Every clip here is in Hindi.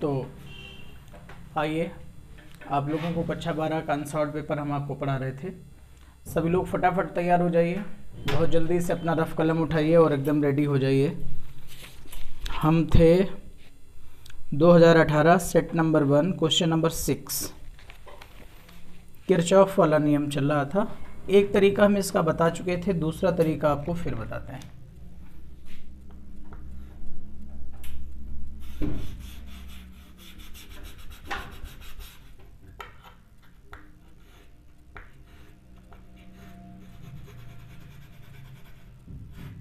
तो आइए, आप लोगों को कक्षा 12 का अनसॉर्ट पेपर हम आपको पढ़ा रहे थे। सभी लोग फटाफट तैयार हो जाइए, बहुत जल्दी से अपना रफ कलम उठाइए और एकदम रेडी हो जाइए। हम थे 2018 set number 1 question number 6, Kirchhoff वाला नियम चल रहा था। एक तरीका हम इसका बता चुके थे, दूसरा तरीका आपको फिर बताते हैं।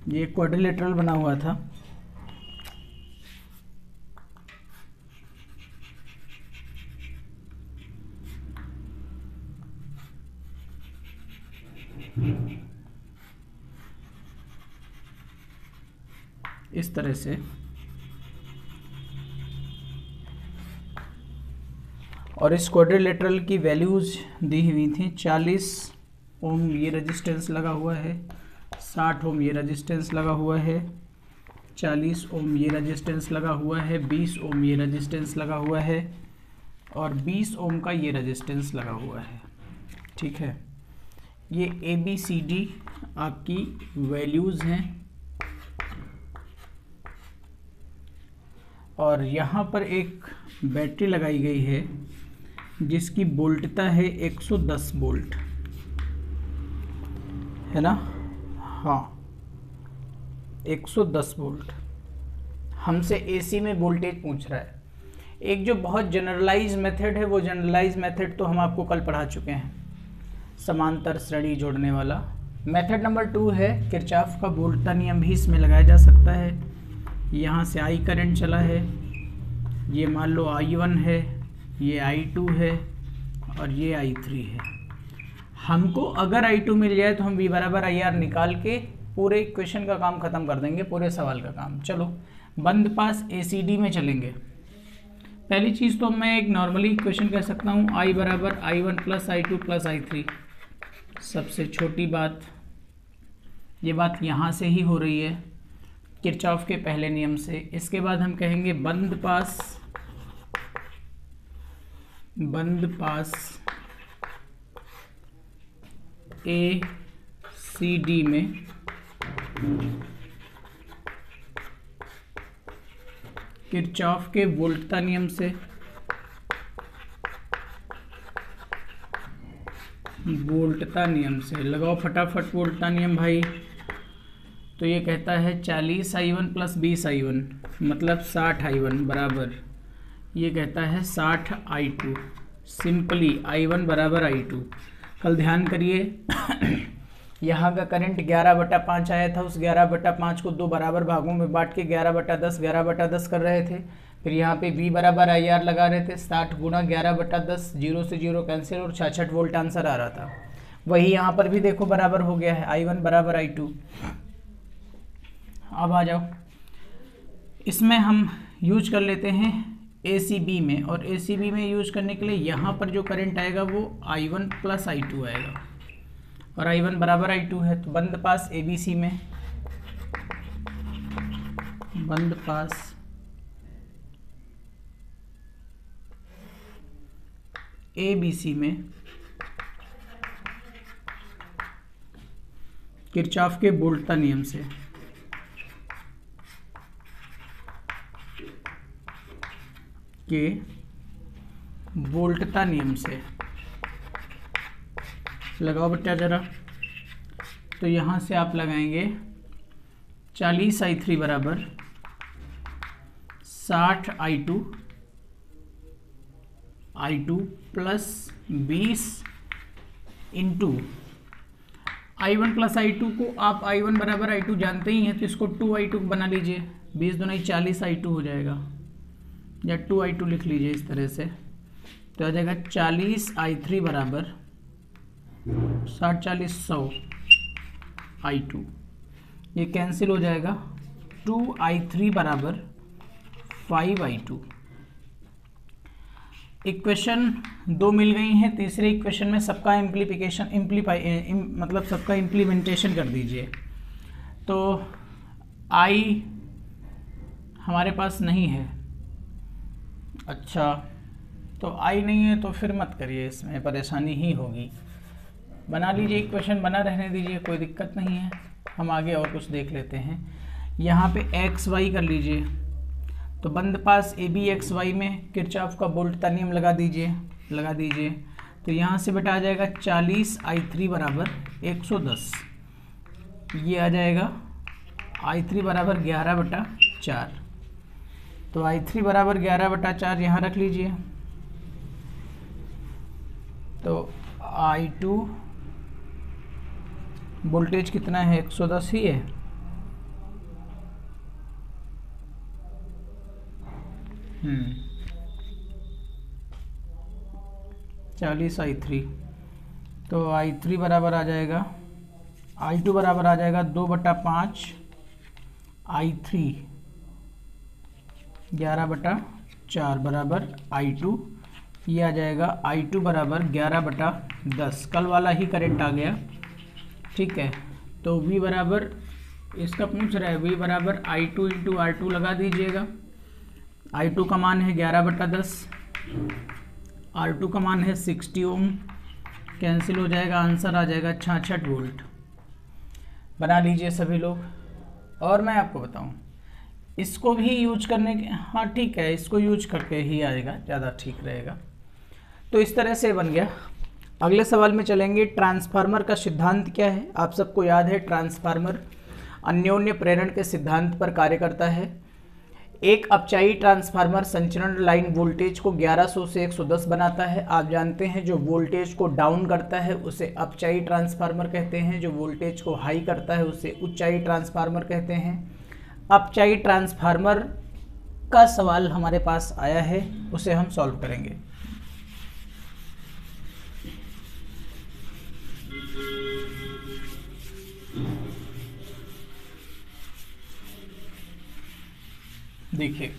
ये क्वाड्रिलेटरल बना हुआ था। इस तरह से, और इस क्वाड्रिलेटरल की वैल्यूज दी हुई थी। 40 ओम ये रेजिस्टेंस लगा हुआ है, 60 ओम ये रेजिस्टेंस लगा हुआ है, 40 ओम ये रेजिस्टेंस लगा हुआ है, 20 ओम ये रेजिस्टेंस लगा हुआ है और 20 ओम का ये रेजिस्टेंस लगा हुआ है। ठीक है, ये ABCD आपकी वैल्यूज़ हैं और यहाँ पर एक बैटरी लगाई गई है जिसकी वोल्टता है 110 वोल्ट, है ना। हाँ, 110 वोल्ट। हमसे AC में वोल्टेज पूछ रहा है। एक जो बहुत जनरलाइज मेथड है, वो जनरलाइज मेथड तो हम आपको कल पढ़ा चुके हैं, समांतर श्रेणी जोड़ने वाला। मेथड नंबर 2 है किरचॉफ का वोल्टता नियम भी इसमें लगाया जा सकता है। यहाँ से I करंट चला है, ये मान लो I1 है, ये I2 है और ये I3 है। हमको अगर I2 मिल जाए तो हम V बराबर IR निकाल के पूरे इक्वेशन का काम खत्म कर देंगे, पूरे सवाल का काम। चलो बंद पास ACD में चलेंगे। पहली चीज़ तो मैं एक नॉर्मली इक्वेशन कह सकता हूँ, I बराबर I1 plus I2 plus I3। सबसे छोटी बात, ये बात यहाँ से ही हो रही है किरचॉफ के पहले नियम से। इसके बाद हम कहेंगे बंद पास ACD में किरचॉफ के वोल्टता नियम से लगाओ फटाफट वोल्टता नियम भाई। तो ये कहता है 40 I1 प्लस 20 I1 मतलब 60 I1 बराबर, ये कहता है 60 I2। सिंपली I1 बराबर I2। कल ध्यान करिए यहाँ का करंट 11/5 आया था। उस 11/5 को 2 बराबर भागों में बांट के 11/10 कर रहे थे। फिर यहाँ पे V बराबर IR लगा रहे थे। 60 गुणा 11/10, 0 से 0 कैंसिल और 66 वोल्ट आंसर आ रहा था। वही यहाँ पर भी देखो बराबर हो गया है, I1 बराबर I2। अब आ जाओ, इसमें हम यूज कर लेते हैं ACB में, और ACB में यूज करने के लिए यहाँ पर जो करंट आएगा वो I1 प्लस I2 आएगा और I1 बराबर I2 है। तो बंद पास ABC में, बंद पास ABC में किरचॉफ के वोल्टता नियम से लगाओ बेटा जरा। तो यहाँ से आप लगाएंगे 40 I3 बराबर 60 I2 plus 20 into I1 plus I2 को आप I1 बराबर I2 जानते ही हैं, तो इसको 2I2 बना लीजिए। 20 दूनी 40 I2 हो जाएगा, या 2I2 लिख लीजिए इस तरह से। तो आ जाएगा 40 I3 बराबर 60 40 100 I2, ये कैंसिल हो जाएगा। 2I3 बराबर 5I2। इक्वेशन 2 मिल गई हैं। तीसरे इक्वेशन में सबका सबका इम्प्लीमेंटेशन कर दीजिए। तो I हमारे पास नहीं है, अच्छा, तो आई नहीं है तो फिर मत करिए, इसमें परेशानी ही होगी। बना लीजिए इक्वेशन, बना रहने दीजिए, कोई दिक्कत नहीं है। हम आगे और कुछ देख लेते हैं। यहाँ पे एक्स वाई कर लीजिए, तो बंद पास ए बी एक्स वाई में किरचॉफ का वोल्ट नियम लगा दीजिए। तो यहाँ से बेटा आ जाएगा 40I3 बराबर 110, ये आ जाएगा I3 बराबर 11/4। तो I3 बराबर 11/4 यहाँ रख लीजिए। तो I2 वोल्टेज कितना है, 110 ही है। हम्म, 40I3, तो I3 बराबर आ जाएगा, I2 बराबर आ जाएगा 2/5 I3 11/4 बराबर I2, ये आ जाएगा I2 बराबर 11/10। कल वाला ही करंट आ गया, ठीक है। तो V बराबर, इसका पूछ रहा है V बराबर I2 इंटू R2 लगा दीजिएगा। I2 का मान है 11/10, R2 का मान है 60 ओम, कैंसिल हो जाएगा, आंसर आ जाएगा 66 वोल्ट। बना लीजिए सभी लोग। और मैं आपको बताऊं, इसको भी यूज करने के, हाँ ठीक है, इसको यूज करके ही आएगा, ज़्यादा ठीक रहेगा। तो इस तरह से बन गया। अगले सवाल में चलेंगे। ट्रांसफार्मर का सिद्धांत क्या है? आप सबको याद है, ट्रांसफार्मर अन्योन्य प्रेरण के सिद्धांत पर कार्य करता है। एक अपचायी ट्रांसफार्मर संचरण लाइन वोल्टेज को 1100 से 110 बनाता है। आप जानते हैं जो वोल्टेज को डाउन करता है उसे अपचायी ट्रांसफार्मर कहते हैं, जो वोल्टेज को हाई करता है उसे उच्चायी ट्रांसफार्मर कहते हैं। अपचायी ट्रांसफार्मर का सवाल हमारे पास आया है, उसे हम सॉल्व करेंगे। देखिए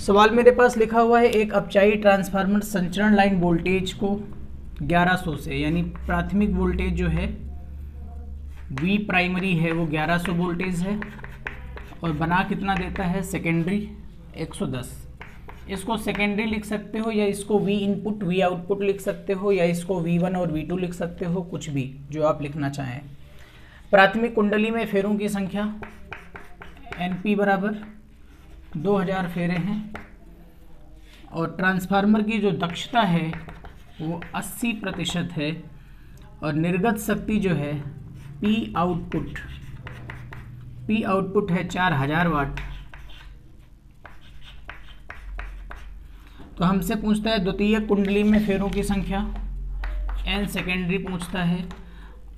सवाल मेरे पास लिखा हुआ है, एक अपचायी ट्रांसफार्मर संचरण लाइन वोल्टेज को 1100 से, यानी प्राथमिक वोल्टेज जो है V प्राइमरी है वो 1100 वोल्टेज है, और बना कितना देता है सेकेंडरी 110। इसको सेकेंडरी लिख सकते हो, या इसको V इनपुट V आउटपुट लिख सकते हो, या इसको V1 और V2 लिख सकते हो, कुछ भी जो आप लिखना चाहें। प्राथमिक कुंडली में फेरों की संख्या NP बराबर 2000 फेरे हैं, और ट्रांसफार्मर की जो दक्षता है वो 80% है, और निर्गत शक्ति जो है P आउटपुट है 4000 वाट। तो हमसे पूछता है द्वितीय कुंडली में फेरों की संख्या, N सेकेंडरी पूछता है,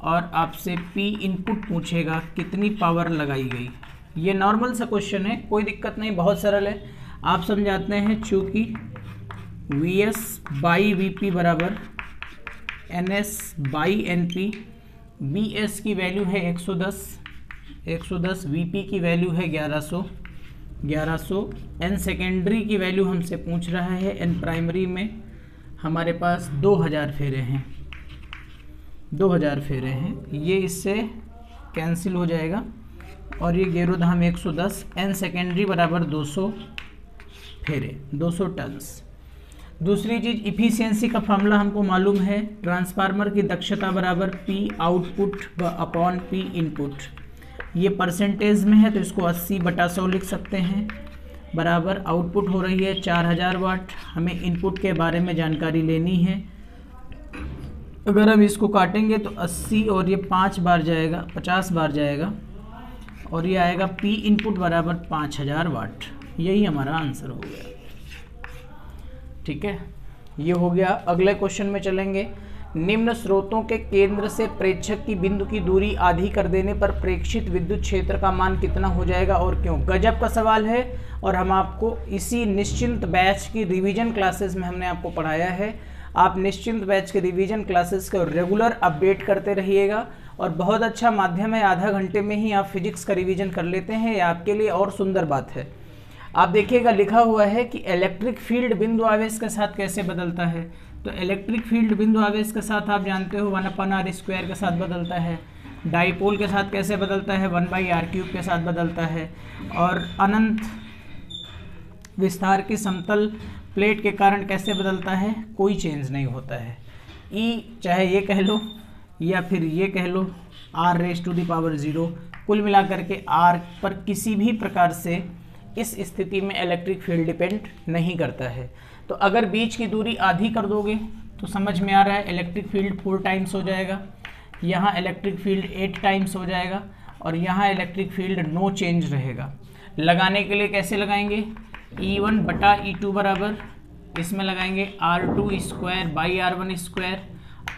और आपसे P इनपुट पूछेगा कितनी पावर लगाई गई। ये नॉर्मल सा क्वेश्चन है, कोई दिक्कत नहीं, बहुत सरल है। आप समझाते हैं, चूँकि Vs बाई Vp बराबर Ns बाई Np, Vs की वैल्यू है 110, Vp की वैल्यू है 1100, N सेकेंडरी की वैल्यू हमसे पूछ रहा है, N प्राइमरी में हमारे पास 2000 फेरे हैं, 2000 फेरे हैं, ये इससे कैंसिल हो जाएगा, और ये गेरोधाम 110, N सेकेंडरी बराबर 200 फेरे, 200 टन्स। दूसरी चीज़, इफिशियंसी का फॉर्मूला हमको मालूम है, ट्रांसफार्मर की दक्षता बराबर P output upon P input. ये परसेंटेज में है तो इसको 80/100 लिख सकते हैं, बराबर आउटपुट हो रही है 4000 वाट। हमें इनपुट के बारे में जानकारी लेनी है। अगर हम इसको काटेंगे तो 80 और ये 5 बार जाएगा, 50 बार जाएगा, और ये आएगा P इनपुट बराबर 5000 वाट। यही हमारा आंसर हो गया। ठीक है, ये हो गया। अगले क्वेश्चन में चलेंगे। निम्न स्रोतों के केंद्र से प्रेक्षक की बिंदु की दूरी आधी कर देने पर प्रेक्षित विद्युत क्षेत्र का मान कितना हो जाएगा और क्यों? गजब का सवाल है, और हम आपको इसी निश्चिंत बैच की रिवीजन क्लासेस में हमने आपको पढ़ाया है। आप निश्चिंत बैच के रिवीजन क्लासेस को रेगुलर अपडेट करते रहिएगा, और बहुत अच्छा माध्यम है, आधा घंटे में ही आप फिजिक्स का रिवीजन कर लेते हैं, ये आपके लिए और सुंदर बात है। आप देखिएगा लिखा हुआ है कि इलेक्ट्रिक फील्ड बिंदु आवेश के साथ कैसे बदलता है। तो इलेक्ट्रिक फील्ड बिंदु आवेश के साथ आप जानते हो 1/r² के साथ बदलता है। डाइपोल के साथ कैसे बदलता है? 1/r³ के साथ बदलता है। और अनंत विस्तार की समतल प्लेट के कारण कैसे बदलता है, कोई चेंज नहीं होता है। ई चाहे ये कह लो या फिर ये कह लो r⁻�0, कुल मिलाकर के r पर किसी भी प्रकार से इस स्थिति में इलेक्ट्रिक फील्ड डिपेंड नहीं करता है। तो अगर बीच की दूरी आधी कर दोगे तो समझ में आ रहा है इलेक्ट्रिक फील्ड 4 टाइम्स हो जाएगा, यहाँ इलेक्ट्रिक फील्ड 8 टाइम्स हो जाएगा और यहाँ इलेक्ट्रिक फील्ड नो चेंज रहेगा। लगाने के लिए कैसे लगाएंगे, E1/E2 बराबर इसमें लगाएंगे r2² बाई r1²,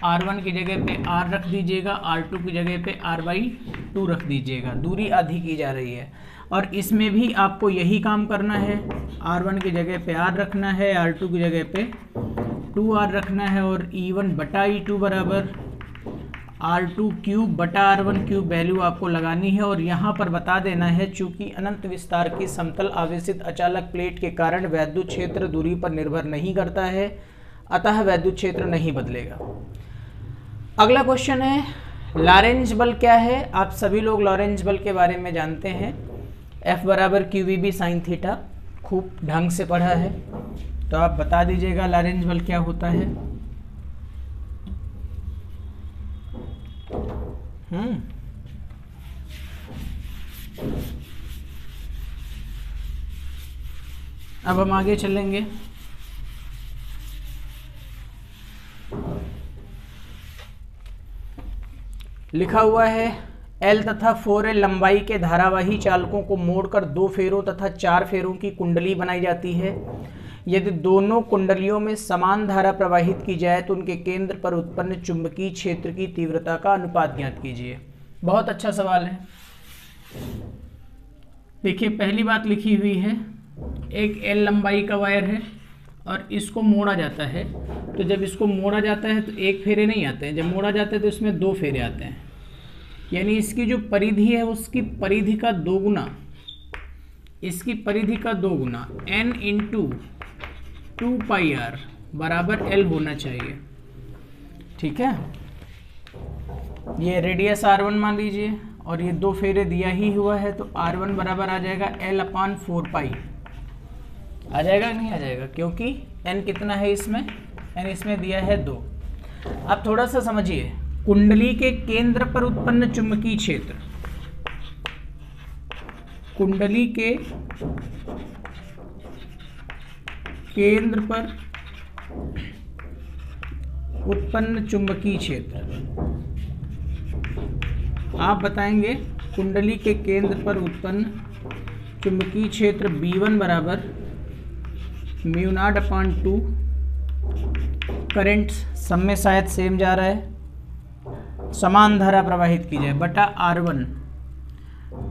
r1 की जगह पे r रख दीजिएगा, r2 की जगह पे r/2 रख दीजिएगा। दूरी आधी की जा रही है और इसमें भी आपको यही काम करना है, r1 की जगह पे r रखना है, r2 की जगह पे 2r रखना है और E1/E2 बराबर r2³ वैल्यू आपको लगानी है। और यहाँ पर बता देना है चूंकि अनंत विस्तार की समतल आवेशित अचालक प्लेट के कारण वैद्युत क्षेत्र दूरी पर निर्भर नहीं करता है, अतः वैद्युत क्षेत्र नहीं बदलेगा। अगला क्वेश्चन है लॉरेंज बल क्या है। आप सभी लोग लॉरेंज बल के बारे में जानते हैं, F = QVB sin थीटा, खूब ढंग से पढ़ा है। तो आप बता दीजिएगा लॉरेंज बल क्या होता है। अब हम आगे चलेंगे। लिखा हुआ है L तथा 4L लंबाई के धारावाही चालकों को मोड़कर 2 फेरों तथा 4 फेरों की कुंडली बनाई जाती है। यदि दोनों कुंडलियों में समान धारा प्रवाहित की जाए तो उनके केंद्र पर उत्पन्न चुंबकीय क्षेत्र की तीव्रता का अनुपात ज्ञात कीजिए। बहुत अच्छा सवाल है। देखिए पहली बात लिखी हुई है, एक L लंबाई का वायर है और इसको मोड़ा जाता है। तो जब इसको मोड़ा जाता है तो 1 फेरे नहीं आते हैं, जब मोड़ा जाता है तो इसमें 2 फेरे आते हैं। यानी इसकी जो परिधि है उसकी परिधि का 2 गुना, इसकी परिधि का 2 गुना n × 2πr बराबर L होना चाहिए। ठीक है, ये रेडियस r1 मान लीजिए और ये 2 फेरे दिया ही हुआ है तो r1 बराबर आ जाएगा L/4π। आ जाएगा नहीं आ जाएगा, क्योंकि n कितना है इसमें, n इसमें दिया है 2। अब थोड़ा सा समझिए, कुंडली के केंद्र पर उत्पन्न चुंबकीय क्षेत्र, कुंडली के केंद्र पर उत्पन्न चुंबकीय क्षेत्र, आप बताएंगे कुंडली के केंद्र पर उत्पन्न चुंबकीय क्षेत्र B1 बराबर μ0/2, करंट सब में शायद सेम जा रहा है, समान धारा प्रवाहित की जाए बटा R1।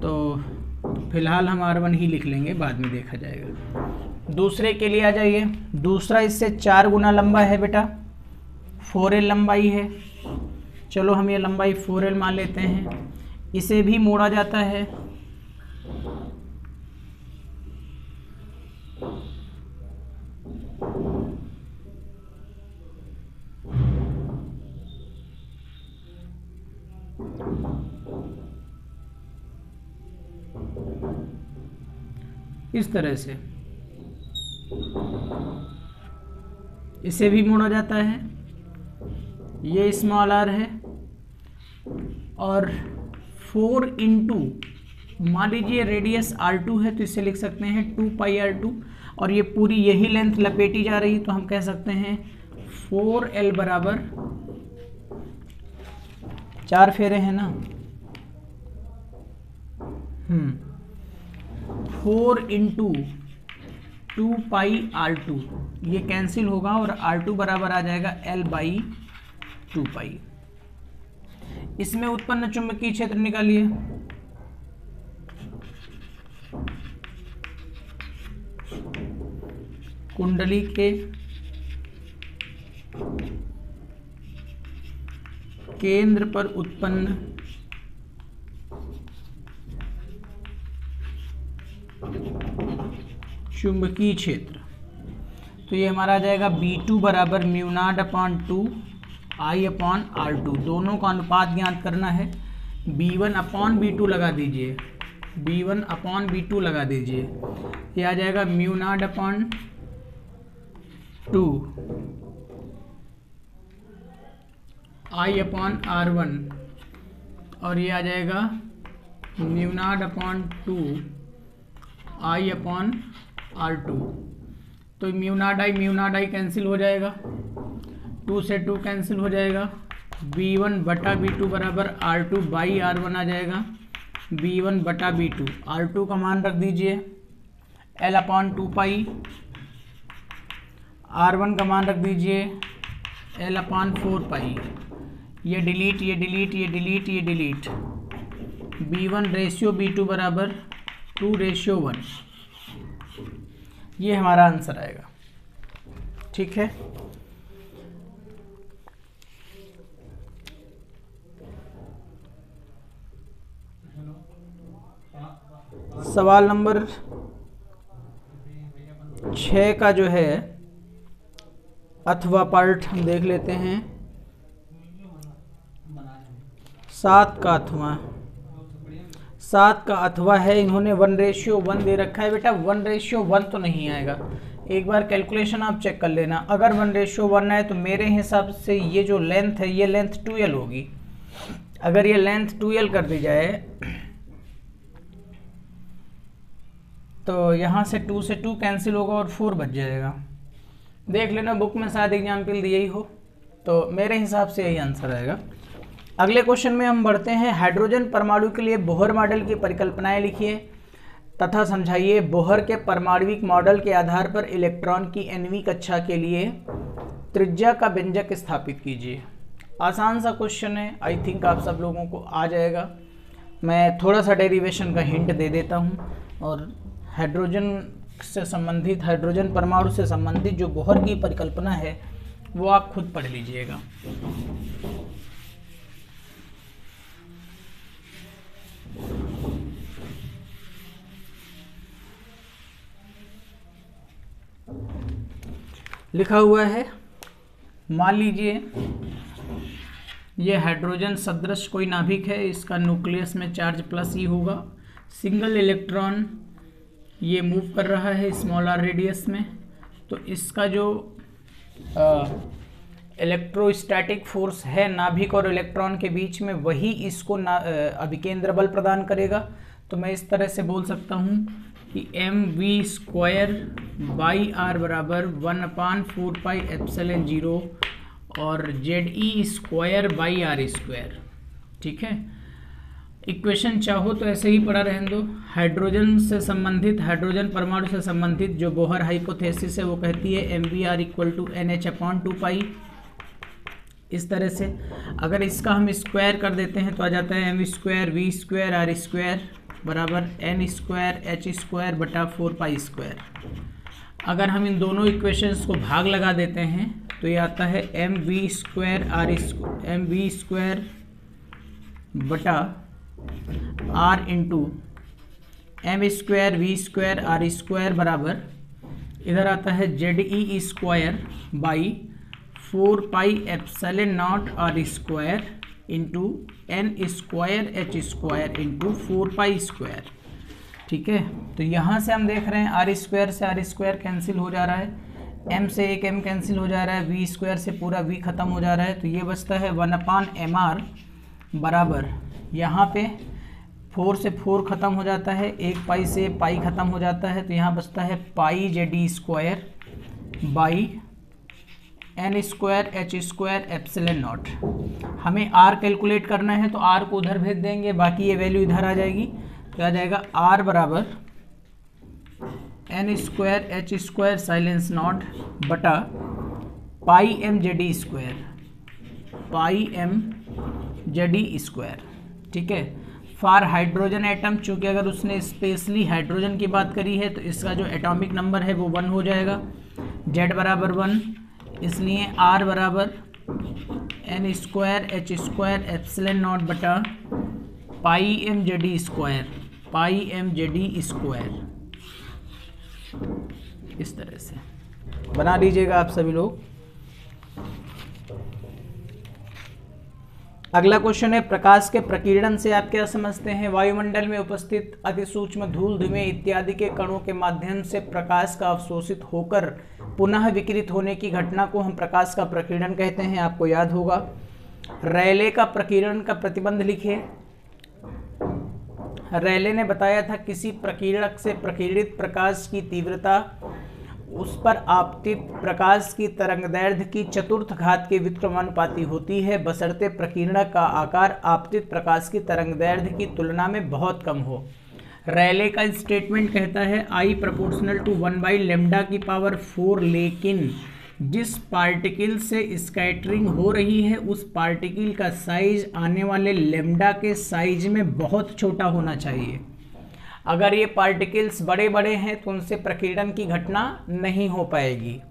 तो फिलहाल हम R1 ही लिख लेंगे, बाद में देखा जाएगा। दूसरे के लिए आ जाइए। दूसरा इससे 4 गुना लंबा है बेटा, 4L लंबाई है। चलो हम ये लंबाई 4L मान लेते हैं। इसे भी मोड़ा जाता है, इस तरह से इसे भी मोड़ा जाता है। ये स्मॉल r है और 4 × मान लीजिए रेडियस r2 है तो इसे लिख सकते हैं 2πr2 और ये पूरी यही लेंथ लपेटी जा रही है तो हम कह सकते हैं 4L बराबर 4 फेरे हैं ना, 4 × 2πr2, ये कैंसिल होगा और r2 बराबर आ जाएगा L/2π। इसमें उत्पन्न चुंबकीय क्षेत्र निकालिए। कुंडली के केंद्र पर उत्पन्न चुंबकीय क्षेत्र, तो ये हमारा आ जाएगा B2 बराबर μ0/2 I/r2। दोनों का अनुपात ज्ञात करना है, B1/B2 लगा दीजिए B1 अपॉन B2 लगा दीजिए, ये आ जाएगा mu naught upon 2 I upon R1, और ये आ जाएगा mu naught upon 2 I upon R2। तो म्यू नॉट आई कैंसिल हो जाएगा, 2 से 2 कैंसिल हो जाएगा, B1 बटा B2 बराबर R2 बाई R1 आ जाएगा, B1 बटा B2। R2 का मान रख दीजिए L अपॉन 2 पाई, R1 का मान रख दीजिए L अपॉन 4 पाई। ये डिलीट, ये डिलीट, ये डिलीट, ये डिलीट, B1 रेशियो B2 बराबर 2:1। ये हमारा आंसर आएगा। ठीक है, सवाल नंबर 6 का जो है अथवा पार्ट हम देख लेते हैं। 7 का अथवा, 7 का अथवा है, इन्होंने 1:1 दे रखा है। बेटा 1:1 तो नहीं आएगा, एक बार कैलकुलेशन आप चेक कर लेना। अगर 1:1 आए तो मेरे हिसाब से ये जो लेंथ है ये लेंथ 2L होगी। अगर ये लेंथ 2L कर दी जाए तो यहाँ से 2 से 2 कैंसिल होगा और 4 बच जाएगा। देख लेना, बुक में शायद एग्जाम्पल दिया ही हो, तो मेरे हिसाब से यही आंसर आएगा। अगले क्वेश्चन में हम बढ़ते हैं। हाइड्रोजन परमाणु के लिए बोहर मॉडल की परिकल्पनाएं लिखिए तथा समझाइए। बोहर के परमाणविक मॉडल के आधार पर इलेक्ट्रॉन की nवीं कक्षा के लिए त्रिज्या का व्यंजक स्थापित कीजिए। आसान सा क्वेश्चन है, आई थिंक आप सब लोगों को आ जाएगा। मैं थोड़ा सा डेरिवेशन का हिंट दे देता हूँ, और हाइड्रोजन से संबंधित, हाइड्रोजन परमाणु से संबंधित जो बोहर की परिकल्पना है वो आप खुद पढ़ लीजिएगा। लिखा हुआ है, मान लीजिए ये हाइड्रोजन सदृश कोई नाभिक है, इसका न्यूक्लियस में चार्ज प्लस ही होगा। सिंगल इलेक्ट्रॉन ये मूव कर रहा है स्मॉल r रेडियस में, तो इसका जो इलेक्ट्रोस्टैटिक फोर्स है नाभिक और इलेक्ट्रॉन के बीच में, वही इसको अभिकेंद्र बल प्रदान करेगा। तो मैं इस तरह से बोल सकता हूँ कि mv² बाई r बराबर 1/4πε0 और Ze² बाई r²। ठीक है, इक्वेशन चाहो तो ऐसे ही पड़ा रहने दो। हाइड्रोजन से संबंधित, हाइड्रोजन परमाणु से संबंधित जो बोहर हाइपोथेसिस है वो कहती है mvr = NH/2π। इस तरह से अगर इसका हम स्क्वायर कर देते हैं तो आ जाता है mv² v² r² बराबर n² h² बटा 4π²। अगर हम इन दोनों इक्वेशंस को भाग लगा देते हैं तो ये आता है mv² बटा r into m² v² r² बराबर, इधर आता है Ze² by 4πε0 r² into n² h² into 4π²। ठीक है, तो यहाँ से हम देख रहे हैं r² से r² कैंसिल हो जा रहा है, m से एक m कैंसिल हो जा रहा है, v² से पूरा v खत्म हो जा रहा है, तो ये बचता है 1/mr बराबर, यहाँ पे 4 से 4 खत्म हो जाता है, एक पाई से पाई खत्म हो जाता है, तो यहाँ बचता है πZd² बाई n² h² ε0। हमें r कैलकुलेट करना है तो r को उधर भेज देंगे, बाकी ये वैल्यू इधर आ जाएगी, तो आ जाएगा r बराबर n² h² साइलेंस नॉट बटा πmZd², πmZd²। ठीक है, फॉर हाइड्रोजन एटम, चूँकि अगर उसने स्पेशली हाइड्रोजन की बात करी है तो इसका जो एटॉमिक नंबर है वो 1 हो जाएगा, Z बराबर 1, इसलिए R बराबर n² h² ε0 बटा πmZd², πmZd²। इस तरह से बना लीजिएगा आप सभी लोग। अगला क्वेश्चन है, प्रकाश के प्रकीर्णन से आप क्या समझते हैं? वायुमंडल में उपस्थित अतिसूक्ष्म धूल, धुएं इत्यादि के कणों के माध्यम से प्रकाश का अवशोषित होकर पुनः विकिरित होने की घटना को हम प्रकाश का प्रकीर्णन कहते हैं। आपको याद होगा। रेले का प्रकीर्णन का प्रतिबंध लिखिए। रेले ने बताया था किसी प्रकीर्णक से प्रकीर्णित प्रकाश की तीव्रता उस पर आपतित प्रकाश की तरंगदैर्घ्य की चतुर्थ घात के व्युत्क्रमानुपाती होती है, बशर्ते प्रकीर्णक का आकार आपतित प्रकाश की तरंगदैर्घ्य की तुलना में बहुत कम हो। रेले का स्टेटमेंट कहता है I प्रोपोर्शनल टू 1/λ⁴, लेकिन जिस पार्टिकल से स्कैटरिंग हो रही है उस पार्टिकल का साइज आने वाले लैम्डा के साइज में बहुत छोटा होना चाहिए। अगर ये पार्टिकल्स बड़े बड़े हैं तो उनसे प्रकीर्णन की घटना नहीं हो पाएगी।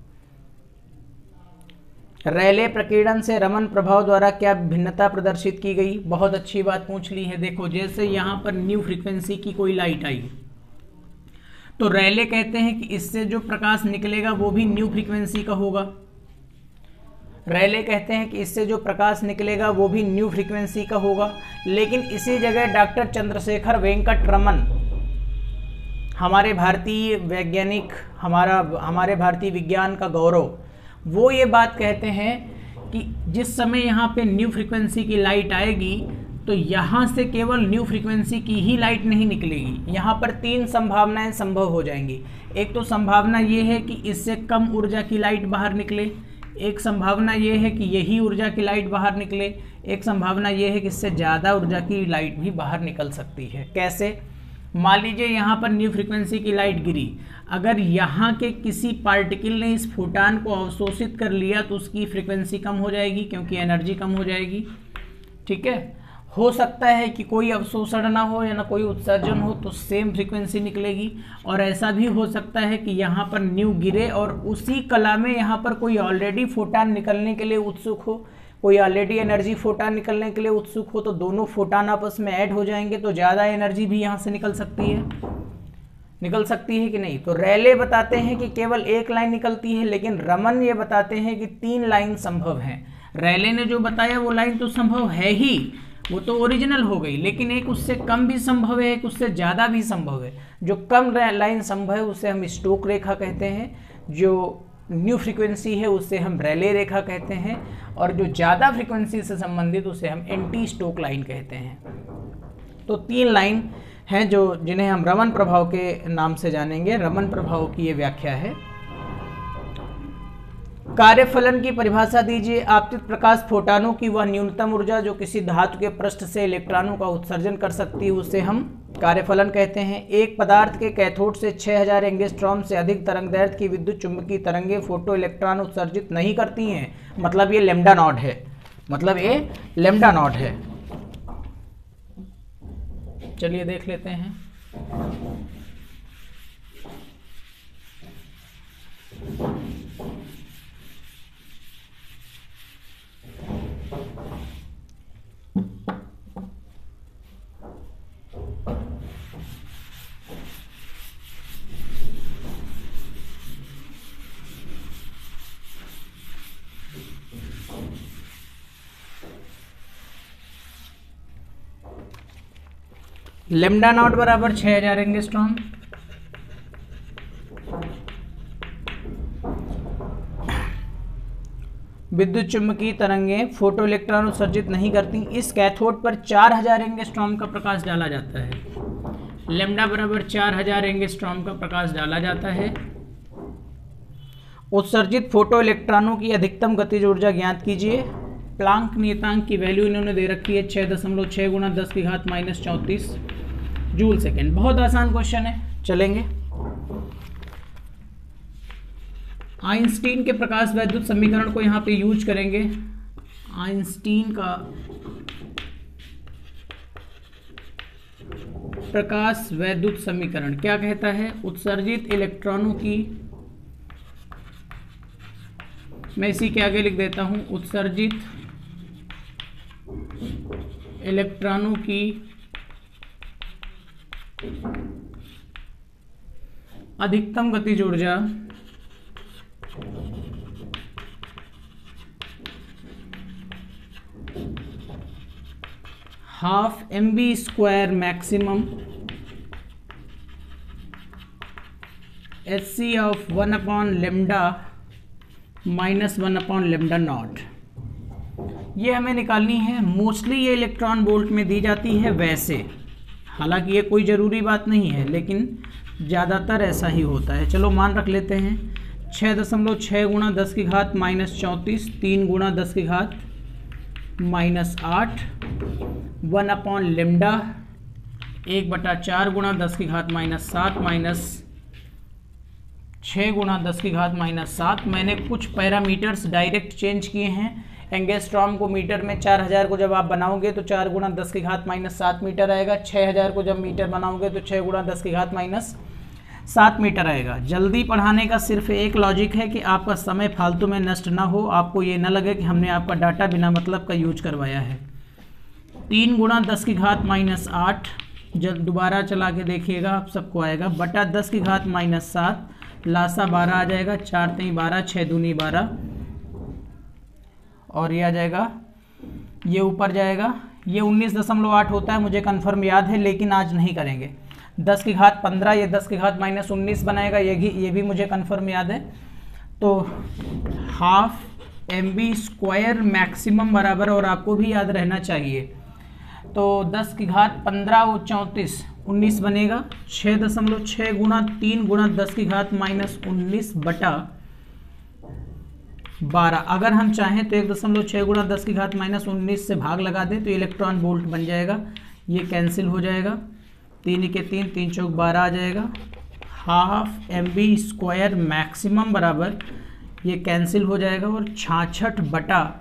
रेले प्रकीर्णन से रमन प्रभाव द्वारा क्या भिन्नता प्रदर्शित की गई? बहुत अच्छी बात पूछ ली है। देखो, जैसे यहाँ पर न्यू फ्रीक्वेंसी की कोई लाइट आई तो रेले कहते हैं कि इससे जो प्रकाश निकलेगा वो भी न्यू फ्रीक्वेंसी का होगा। रेले कहते हैं कि इससे जो प्रकाश निकलेगा वो भी न्यू फ्रीक्वेंसी का होगा। लेकिन इसी जगह डॉक्टर चंद्रशेखर वेंकट रमन, हमारे भारतीय वैज्ञानिक, हमारे भारतीय विज्ञान का गौरव, वो ये बात कहते हैं कि जिस समय यहाँ पे न्यू फ्रीक्वेंसी की लाइट आएगी तो यहाँ से केवल न्यू फ्रीक्वेंसी की ही लाइट नहीं निकलेगी। यहाँ पर 3 संभावनाएं संभव हो जाएंगी। एक तो संभावना ये है कि इससे कम ऊर्जा की लाइट बाहर निकले, एक संभावना ये है कि यही ऊर्जा की लाइट बाहर निकले, एक संभावना ये है कि इससे ज़्यादा ऊर्जा की लाइट भी बाहर निकल सकती है। कैसे? मान लीजिए यहाँ पर न्यू फ्रीक्वेंसी की लाइट गिरी, अगर यहाँ के किसी पार्टिकल ने इस फोटान को अवशोषित कर लिया तो उसकी फ्रीक्वेंसी कम हो जाएगी क्योंकि एनर्जी कम हो जाएगी। ठीक है, हो सकता है कि कोई अवशोषण ना हो या ना कोई उत्सर्जन हो तो सेम फ्रीक्वेंसी निकलेगी। और ऐसा भी हो सकता है कि यहाँ पर न्यू गिरे और उसी कला में यहाँ पर कोई ऑलरेडी फोटान निकलने के लिए उत्सुक हो, कोई ऑलरेडी एनर्जी फोटान निकलने के लिए उत्सुक हो, तो दोनों फोटान आपस में ऐड हो जाएंगे तो ज़्यादा एनर्जी भी यहाँ से निकल सकती है कि नहीं। तो रेले बताते हैं कि केवल एक लाइन निकलती है, लेकिन रमन ये बताते हैं कि 3 लाइन संभव हैं। रेले ने जो बताया वो लाइन तो संभव है ही, वो तो ओरिजिनल हो गई, लेकिन एक उससे कम भी संभव है, एक उससे ज़्यादा भी संभव है। जो कम लाइन संभव है उसे हम स्टोक रेखा कहते हैं, जो न्यू फ्रीक्वेंसी है उसे हम रेले रेखा कहते हैं, और जो ज़्यादा फ्रीक्वेंसी से संबंधित उसे हम एंटी स्टोक लाइन कहते हैं। तो 3 लाइन हैं जिन्हें हम रमन प्रभाव के नाम से जानेंगे। रमन प्रभाव की ये व्याख्या है। कार्यफलन की परिभाषा दीजिए। आपतित प्रकाश फोटानों की वह न्यूनतम ऊर्जा जो किसी धातु के पृष्ठ से इलेक्ट्रॉनों का उत्सर्जन कर सकती है उसे हम कार्यफलन कहते हैं। एक पदार्थ के कैथोड से 6000 एंगस्ट्रॉम से अधिक तरंगदैर्घ्य की विद्युत चुंबकीय तरंगें फोटो इलेक्ट्रॉन उत्सर्जित नहीं करती हैं। मतलब ये लैम्डा नॉट है। चलिए देख लेते हैं। लैम्डा नॉट बराबर 6000 एंगस्ट्रॉम। विद्युत चुंबकीय तरंगें फोटो इलेक्ट्रॉन उत्सर्जित नहीं करती। इस कैथोड पर 4000 एंगस्ट्रॉम का प्रकाश डाला जाता है। लैम्डा बराबर 4000 एंगस्ट्रॉम का प्रकाश डाला जाता है। उत्सर्जित फोटो इलेक्ट्रॉनों की अधिकतम गतिज ऊर्जा ज्ञात कीजिए। प्लांक नियतांक की वैल्यू इन्होंने दे रखी है 6.6 गुणा 10⁻⁻34 जूल सेकेंड। बहुत आसान क्वेश्चन है, चलेंगे। आइंस्टीन के प्रकाश वैद्युत समीकरण को यहाँ पे यूज करेंगे। आइंस्टीन का प्रकाश वैद्युत समीकरण क्या कहता है? उत्सर्जित इलेक्ट्रॉनों की, मैं इसी के आगे लिख देता हूं, उत्सर्जित इलेक्ट्रॉनों की अधिकतम गतिज ऊर्जा half mv² maximum hc of 1/λ minus 1/λ naught. ये हमें निकालनी है। मोस्टली ये इलेक्ट्रॉन वोल्ट में दी जाती है वैसे, हालांकि ये कोई ज़रूरी बात नहीं है, लेकिन ज़्यादातर ऐसा ही होता है। चलो मान रख लेते हैं 6.6 गुणा 10 की घात -34, 3 गुणा 10 की घात -8, 1/λ 1/4 गुणा 10 की घात -7 माइनस 6 गुणा 10 की घात -7। मैंने कुछ पैरामीटर्स डायरेक्ट चेंज किए हैं। एंगस्ट्रॉम को मीटर में 4000 को जब आप बनाओगे तो 4 गुणा 10 की घात -7 मीटर आएगा। 6000 को जब मीटर बनाओगे तो 6 गुणा 10 की घात -7 मीटर आएगा। जल्दी पढ़ाने का सिर्फ एक लॉजिक है कि आपका समय फालतू में नष्ट ना हो, आपको ये ना लगे कि हमने आपका डाटा बिना मतलब का यूज करवाया है। 3 गुणा 10 की घात -8, जब दोबारा चला के देखिएगा आप सबको आएगा, बटा 10 की घात -7, लासा 12 आ जाएगा, 4 3 12, 6 दूनी 12, और ये आ जाएगा, ये ऊपर जाएगा। ये 19.8 होता है, मुझे कंफर्म याद है, लेकिन आज नहीं करेंगे। 10 की घात 15, ये 10 की घात -19 बनाएगा, ये भी मुझे कंफर्म याद है। तो हाफ mv² मैक्सिमम बराबर, और आपको भी याद रहना चाहिए, तो 10 की घात 15 और 34 19 बनेगा। 6.6 गुणा 3 गुणा 10 की घात -19 बटा 12। अगर हम चाहें तो 1.6 गुणा 10 की घात -19 से भाग लगा दें तो इलेक्ट्रॉन वोल्ट बन जाएगा। ये कैंसिल हो जाएगा, 3 के 3, 3 चौक 12 आ जाएगा। हाफ mv² मैक्सिमम बराबर, ये कैंसिल हो जाएगा, और 66 बटा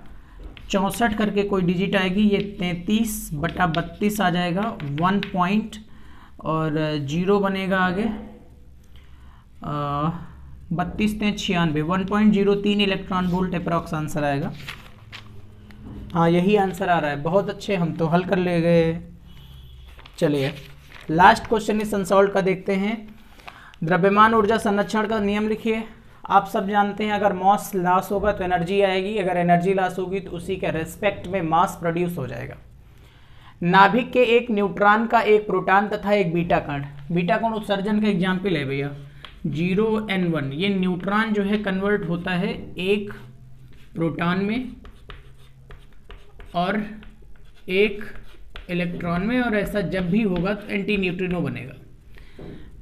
64 करके कोई डिजिट आएगी, ये 33 बटा 32 आ जाएगा। 1 पॉइंट और 0 बनेगा आगे, 32 × 96, 1.03 इलेक्ट्रॉन वोल्ट अप्रॉक्स आंसर आएगा। हाँ, यही आंसर आ रहा है। बहुत अच्छे, हम तो हल कर ले गए। चलिए लास्ट क्वेश्चन इस अनसॉल्व का देखते हैं। द्रव्यमान ऊर्जा संरक्षण का नियम लिखिए। आप सब जानते हैं अगर मास लॉस होगा तो एनर्जी आएगी, अगर एनर्जी लॉस होगी तो उसी के रेस्पेक्ट में मास प्रोड्यूस हो जाएगा। नाभिक के एक न्यूट्रॉन का एक प्रोटॉन तथा एक बीटा कण, बीटा कण उत्सर्जन का एग्जाम्पल है भैया 0n1। ये न्यूट्रॉन जो है कन्वर्ट होता है एक प्रोटॉन में और एक इलेक्ट्रॉन में, और ऐसा जब भी होगा तो एंटी न्यूट्रिनो बनेगा।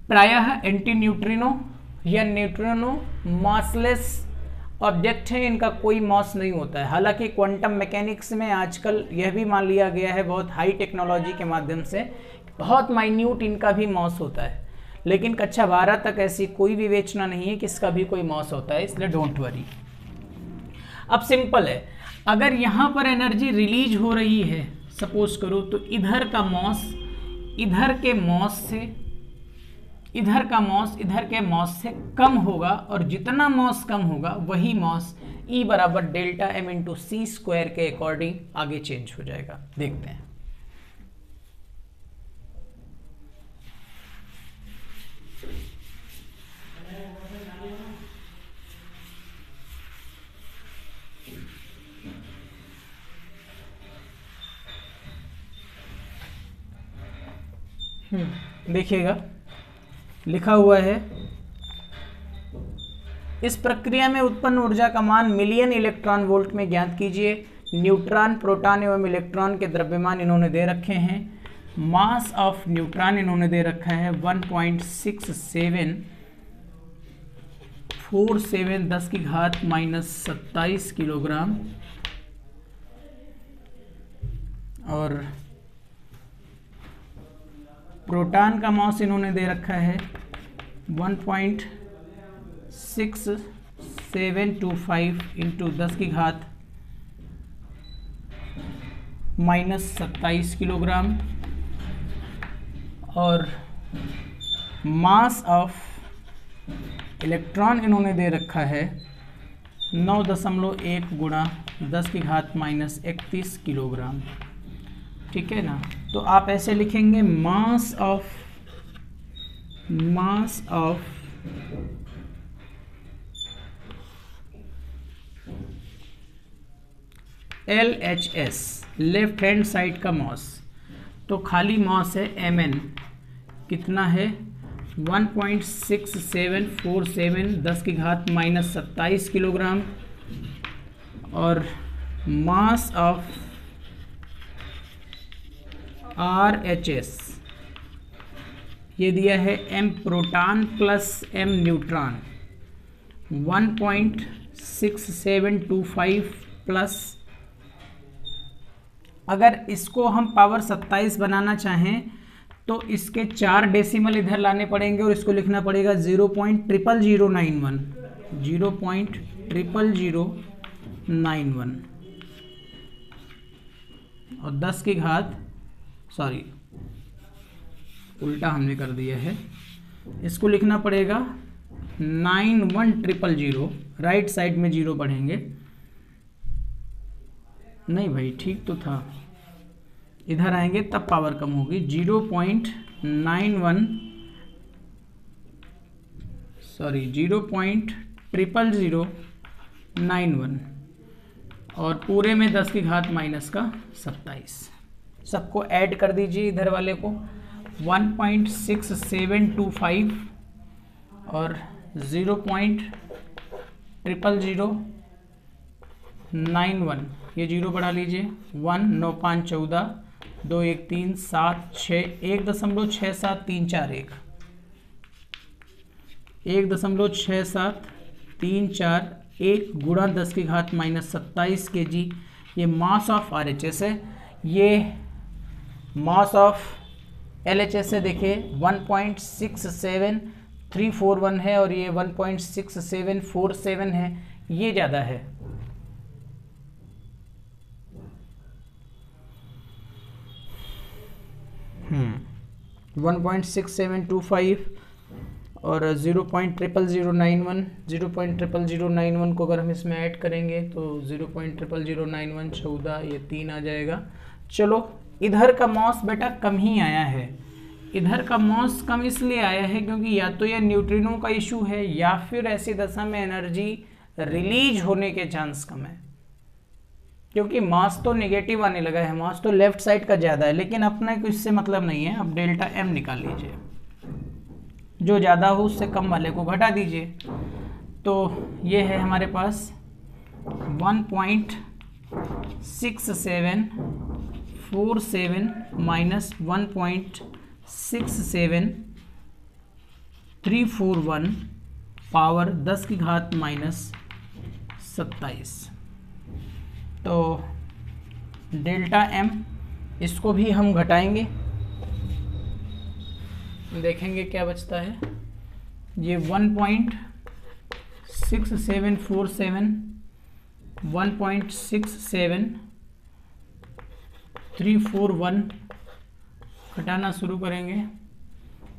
प्रायः एंटी न्यूट्रिनो या न्यूट्रिनो मासलेस ऑब्जेक्ट है, इनका कोई मास नहीं होता है। हालांकि क्वांटम मैकेनिक्स में आजकल यह भी मान लिया गया है बहुत हाई टेक्नोलॉजी के माध्यम से, बहुत माइन्यूट इनका भी मास होता है, लेकिन कक्षा 12 तक ऐसी कोई विवेचना नहीं है कि इसका भी कोई मास होता है, इसलिए डोंट वरी। अब सिंपल है, अगर यहाँ पर एनर्जी रिलीज हो रही है सपोज करो, तो इधर का मास इधर के मास से, इधर का मास इधर के मास से कम होगा, और जितना मास कम होगा वही मास E बराबर डेल्टा m इंटू c² के अकॉर्डिंग आगे चेंज हो जाएगा। देखते हैं। देखिएगा लिखा हुआ है, इस प्रक्रिया में उत्पन्न ऊर्जा का मान मिलियन इलेक्ट्रॉन वोल्ट में ज्ञात कीजिए। न्यूट्रॉन, प्रोटॉन एवं इलेक्ट्रॉन के द्रव्यमान इन्होंने दे रखे हैं। मास ऑफ न्यूट्रॉन इन्होंने दे रखा है 1.6747 10 की घात -27 किलोग्राम, और प्रोटॉन का मास इन्होंने दे रखा है 1.6725 इंटू 10 की घात -27 किलोग्राम, और मास ऑफ इलेक्ट्रॉन इन्होंने दे रखा है 9.1 गुणा 10 की घात -31 किलोग्राम। ठीक है ना, तो आप ऐसे लिखेंगे mass of LHS, left hand side का मास, तो खाली मास है mn कितना है 1.6747 10 की घात -27 किलोग्राम, और मास ऑफ RHS ये दिया है m proton plus m neutron 1.6725 plus, अगर इसको हम पावर 27 बनाना चाहें तो इसके 4 डेसिमल इधर लाने पड़ेंगे और इसको लिखना पड़ेगा 0.00091 0.00091 और 10 की घात सॉरी उल्टा हमने कर दिया है, इसको लिखना पड़ेगा 91000, राइट साइड में 0 पढ़ेंगे, नहीं भाई ठीक तो था, इधर आएंगे तब पावर कम होगी 0.00091 और पूरे में 10 की घात -27। सबको ऐड कर दीजिए इधर वाले को 1.6725 और 0.00091 ये 0 बढ़ा लीजिए 1 9 5 14 2 1 3 7 6 1.6734 1.6734 गुणा 10 की घात -27 kg, ये मास ऑफ RHS है। ये मास ऑफ LHS है, देखिए 1.67341 है और ये 1.6747 है, ये ज़्यादा है। हम्म 1.6725 और 0.00091 को अगर हम इसमें ऐड करेंगे तो 0.00091 14 ये 3 आ जाएगा। चलो इधर का मॉस बेटा कम ही आया है, इधर का मॉस कम इसलिए आया है क्योंकि या तो यह न्यूट्रिनो का इशू है या फिर ऐसी दशा में एनर्जी रिलीज होने के चांस कम है, क्योंकि मास तो नेगेटिव आने लगा है, मास तो लेफ्ट साइड का ज़्यादा है, लेकिन अपने को इससे मतलब नहीं है। अब डेल्टा एम निकाल लीजिए, जो ज़्यादा हो उससे कम वाले को घटा दीजिए, तो ये है हमारे पास 1.6747 माइनस 1.67341 पावर 10 की घात -27। तो डेल्टा एम इसको भी हम घटाएंगे, देखेंगे क्या बचता है। ये 1.6747 1.67341 घटाना शुरू करेंगे।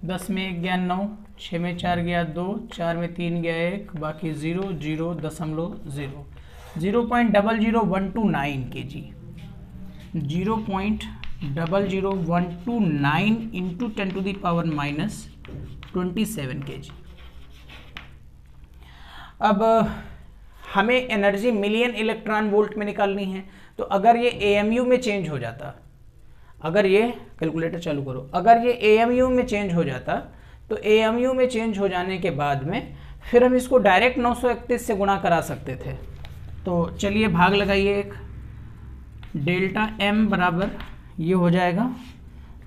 10 में 1 गया 9, 6 में 4 गया 2, 4 में 3 गया 1, बाकी 0 0 0.0 0.00129 kg 0.00129 into 10 to the power -27 kg। अब हमें एनर्जी मिलियन इलेक्ट्रॉन वोल्ट में निकालनी है, तो अगर ये AMU में चेंज हो जाता, अगर ये कैलकुलेटर चालू करो, अगर ये AMU में चेंज हो जाता तो AMU में चेंज हो जाने के बाद में फिर हम इसको डायरेक्ट 931 से गुणा करा सकते थे। तो चलिए भाग लगाइए एक, डेल्टा एम बराबर ये हो जाएगा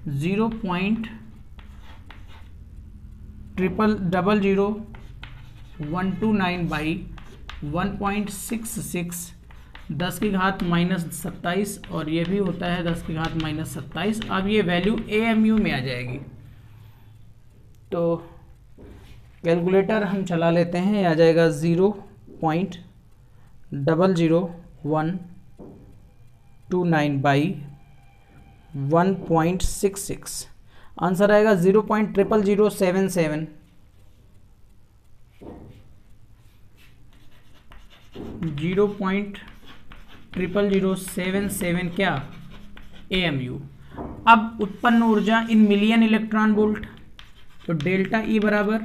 0.00129 बाई 1.66 10 की घात -27 और ये भी होता है 10 की घात -27। अब ये वैल्यू AMU में आ जाएगी, तो कैलकुलेटर हम चला लेते हैं, आ जाएगा 0.00129 बाई 1.66, आंसर आएगा 0.00077 0.00077 क्या AMU। अब उत्पन्न ऊर्जा इन मिलियन इलेक्ट्रॉन वोल्ट, तो डेल्टा ई बराबर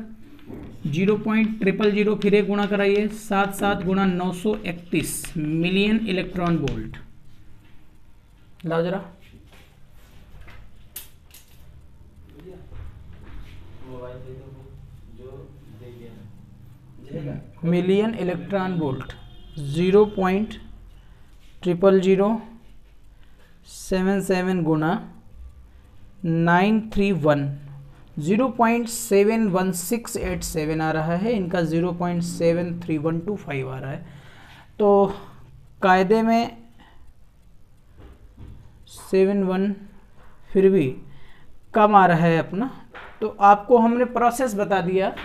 0.000 फिर एक गुणा कराइए 7 गुणा 931 मिलियन इलेक्ट्रॉन वोल्ट। लाओ जरा मिलियन इलेक्ट्रॉन वोल्ट 0.000077 गुना 931 0.71687 आ रहा है, इनका 0.73125 आ रहा है। तो कायदे में 71 फिर भी कम आ रहा है अपना। तो आपको हमने प्रोसेस बता दिया,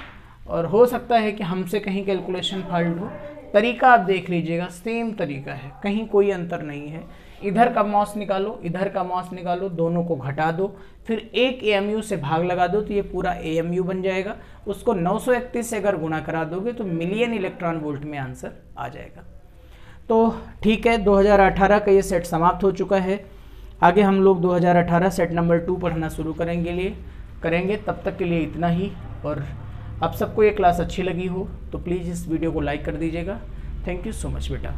और हो सकता है कि हमसे कहीं कैलकुलेशन फॉल्ट हो। तरीका आप देख लीजिएगा, सेम तरीका है, कहीं कोई अंतर नहीं है। इधर का मॉस निकालो, इधर का मॉस निकालो, दोनों को घटा दो, फिर एक AMU से भाग लगा दो, तो ये पूरा AMU बन जाएगा। उसको 931 से अगर गुणा करा दोगे तो मिलियन इलेक्ट्रॉन वोल्ट में आंसर आ जाएगा। तो ठीक है, 2018 का ये सेट समाप्त हो चुका है। आगे हम लोग 2018 सेट नंबर 2 पढ़ना शुरू करेंगे। तब तक के लिए इतना ही। और आप सबको ये क्लास अच्छी लगी हो तो प्लीज़ इस वीडियो को लाइक कर दीजिएगा। थैंक यू सो मच बेटा।